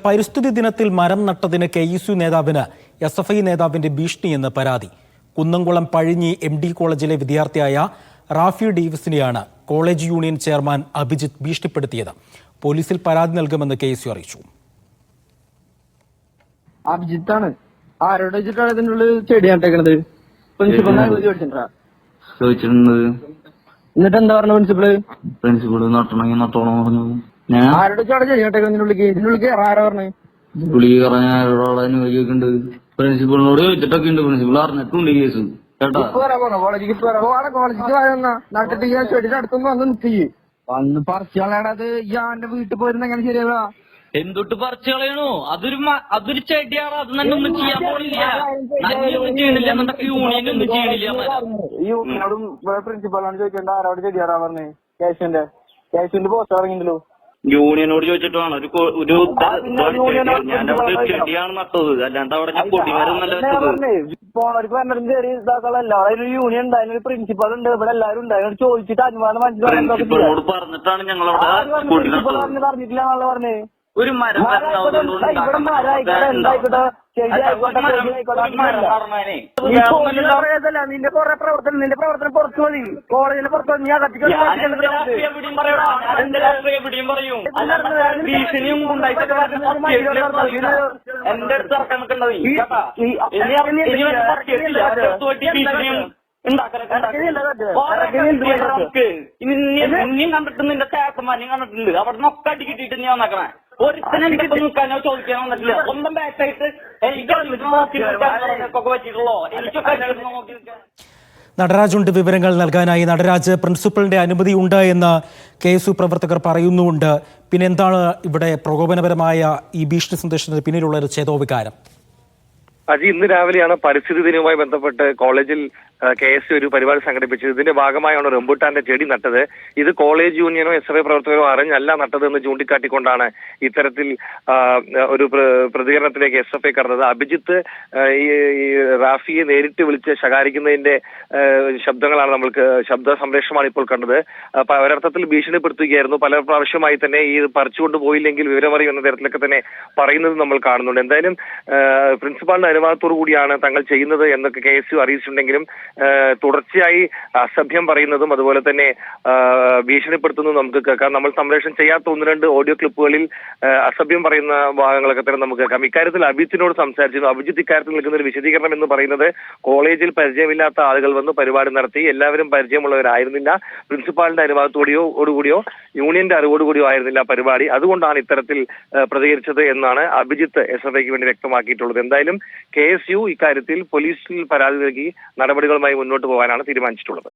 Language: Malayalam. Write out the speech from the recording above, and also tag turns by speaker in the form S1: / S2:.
S1: പരിസ്ഥിതി ദിനത്തിൽ മരം നട്ടതിന് KSU നേതാവിന് SFI നേതാവിന്റെ ഭീഷണിയെന്ന് പരാതി. കുന്നംകുളം പഴിഞ്ഞി MD കോളേജിലെ വിദ്യാർത്ഥിയായ റാഫി ഡേവിസിനെയാണ് കോളേജ് യൂണിയൻ ചെയർമാൻ അഭിജിത്ത് ഭീഷണിപ്പെടുത്തിയത്. പോലീസിൽ പരാതി നൽകുമെന്ന് KSU അറിയിച്ചു.
S2: അഭിജിത്താണ് ആരോട് വെച്ചിട്ടാണ് ഇതിനുള്ളിൽ ചെടി നട്ടേക്കണത്? പ്രിൻസിപ്പളിനെ
S3: ചോദിച്ചിട്ടുണ്ട്.
S2: എന്നിട്ട് എന്താ പറഞ്ഞ
S3: പ്രിൻസിപ്പള് നട്ടണമെങ്കിൽ നട്ടോണം പറഞ്ഞു.
S2: ആരോട് വെച്ചാണ് ചെടി നട്ടേക്കുന്നത്? ഇതിനുള്ളിൽ ആരാ പറഞ്ഞു?
S3: പുള്ളി പറഞ്ഞ ആരോടെ അനുഭവിക്കുന്നുണ്ട്. പ്രിൻസിപ്പളിനോട് ചോദിച്ചിട്ടൊക്കെ ഉണ്ട്. പ്രിൻസിപ്പൾ അറിഞ്ഞിട്ടുണ്ട് കേസ് കേട്ടാ.
S2: കോളേജിക്ക് നട്ടിട്ട് ഞാൻ ചെടി നടത്തുമ്പോ വന്ന് നിൽക്കി വന്ന് പറിച്ചാളാണത്. ഞാൻ വീട്ടിൽ പോയിരുന്ന എങ്ങനെ ശരിയാ?
S4: എന്തൊട്ട് പറിച്ചു കളയണോ? അതൊരു ചെടിയാണ്. അത് തന്നെ ഒന്നും ചെയ്യാൻ പോണില്ല. ചെയ്യണില്ല എന്നൊക്കെ യൂണിയൻ ഒന്നും ചെയ്യണില്ല.
S2: യൂണിയനോടും പ്രിൻസിപ്പളാണ് ചോദിക്കേണ്ട ആരോട് ചെടിയാറാ പറഞ്ഞേ? കേശുവിന്റെ പോസ്റ്റ് ഇറങ്ങിണ്ടല്ലോ.
S4: യൂണിയനോട് ചോദിച്ചിട്ട് വേണം ഞാനവിടെ ചെടിയാണ് നട്ടത്, അല്ലാണ്ട് അവിടെ ഞാൻ പൊടിമരൊന്നല്ല വെച്ചത്.
S2: പോണവർക്ക് പറഞ്ഞിട്ടും ചെറിയ ഇതാക്കളല്ല. അതിലൊരു യൂണിയൻ ഉണ്ട്, അതിനൊരു പ്രിൻസിപ്പൾ ഉണ്ട്, ഇവിടെ എല്ലാവരും ഉണ്ട്. അതിനോട് ചോദിച്ചിട്ട് അനുമാനം
S4: പ്രിൻസിപ്പളിനോട് പറഞ്ഞിട്ടാണ് ഞങ്ങളവിടെ
S2: പറഞ്ഞിട്ടില്ല എന്നാണ് പറഞ്ഞേ.
S4: ഒരു മരം
S2: നിന്റെ കുറെ പ്രവർത്തനം പുറത്തു മതി. കോളേജിലെ പുറത്തു ഞാൻ
S4: എവിടെയും പറയും. ഭീഷണിയും ഉണ്ടായിട്ടൊക്കെ എന്റെ അടുത്ത് ഇറക്കാൻ നിൽക്കേണ്ടത് ഭീഷണിയും ഇനിയും കണ്ടിട്ട് നിന്റെ ചേട്ടന്മാരെയും കണ്ടിട്ടുണ്ട്. അവിടെ നിന്നൊക്കെ അടി കിട്ടിയിട്ട് നീ വന്നേക്കണേ. ഒരുത്തനെ എനിക്ക് നിൽക്കാനോ ചോദിക്കാനോ വന്നിട്ടില്ല. സ്വന്തം ബാക്കായിട്ട് എനിക്ക് നോക്കി നിൽക്കാനൊക്കെ പറ്റിയിട്ടുള്ളോ? എനിക്കൊക്കെ നോക്കി നിൽക്കാൻ.
S1: നടരാജുണ്ട് വിവരങ്ങൾ നൽകാനായി. നടരാജ്, പ്രിൻസിപ്പലിന്റെ അനുമതി ഉണ്ട് എന്ന് KSU പ്രവർത്തകർ പറയുന്നുണ്ട്. പിന്നെ എന്താണ് ഇവിടെ പ്രകോപനപരമായ ഈ ഭീഷണി സന്ദേശത്തിന് പിന്നിലുള്ള ഒരു ചേതോവികാരം?
S5: ഇന്ന് രാവിലെയാണ് പരിസ്ഥിതി ദിനവുമായി ബന്ധപ്പെട്ട് കോളേജിൽ KSU ഒരു പരിപാടി സംഘടിപ്പിച്ചത്. ഇതിന്റെ ഭാഗമായാണ് റംബുട്ടാന്റെ ചെടി നട്ടത്. ഇത് കോളേജ് യൂണിയനോ SFI പ്രവർത്തകരോ അറിഞ്ഞല്ല നട്ടതെന്ന് ചൂണ്ടിക്കാട്ടിക്കൊണ്ടാണ് ഇത്തരത്തിൽ ഒരു പ്രതികരണത്തിലേക്ക് SFI കടന്നത്. അഭിജിത്ത് ഈ റാഫിയെ നേരിട്ട് വിളിച്ച് ശകാരിക്കുന്നതിന്റെ ശബ്ദങ്ങളാണ് നമ്മൾക്ക് ശബ്ദ സംപ്രേഷണമാണ് ഇപ്പോൾ കണ്ടത്. ഒരർത്ഥത്തിൽ ഭീഷണിപ്പെടുത്തുകയായിരുന്നു. പല പ്രാവശ്യമായി തന്നെ ഈ പറിച്ചുകൊണ്ട് പോയില്ലെങ്കിൽ വിവരമറിയുന്ന തരത്തിലൊക്കെ തന്നെ പറയുന്നത് നമ്മൾ കാണുന്നുണ്ട്. എന്തായാലും പ്രിൻസിപ്പാളിന്റെ അനുവാദത്തോടു കൂടിയാണ് തങ്ങൾ ചെയ്യുന്നത് എന്നൊക്കെ KSU അറിയിച്ചിട്ടുണ്ടെങ്കിലും തുടർച്ചയായി അസഭ്യം പറയുന്നതും അതുപോലെ തന്നെ ഭീഷണിപ്പെടുത്തുന്നതും നമുക്ക് കേൾക്കാം. നമ്മൾ സംപ്രേഷണം ചെയ്യാത്ത ഒന്ന് രണ്ട് ഓഡിയോ ക്ലിപ്പുകളിൽ അസഭ്യം പറയുന്ന ഭാഗങ്ങളൊക്കെ തന്നെ നമുക്ക് കേൾക്കാം. ഇക്കാര്യത്തിൽ അഭിജിത്തിനോട് സംസാരിച്ചിരുന്നു. അഭിജിത്ത് ഇക്കാര്യത്തിൽ നിൽക്കുന്ന ഒരു വിശദീകരണം എന്ന് പറയുന്നത് കോളേജിൽ പരിചയമില്ലാത്ത ആളുകൾ വന്ന് പരിപാടി നടത്തി. എല്ലാവരും പരിചയമുള്ളവരായിരുന്നില്ല. പ്രിൻസിപ്പാളിന്റെ അനുവാദത്തോടുകൂടിയോ യൂണിയന്റെ അറിവോടുകൂടിയോ ആയിരുന്നില്ല പരിപാടി. അതുകൊണ്ടാണ് ഇത്തരത്തിൽ പ്രതികരിച്ചത് എന്നാണ് അഭിജിത്ത് SFIക്ക് വേണ്ടി വ്യക്തമാക്കിയിട്ടുള്ളത്. എന്തായാലും KSU ഇക്കാര്യത്തിൽ പോലീസിൽ പരാതി നൽകി നടപടികളുമായി മുന്നോട്ട് പോകാനാണ് തീരുമാനിച്ചിട്ടുള്ളത്.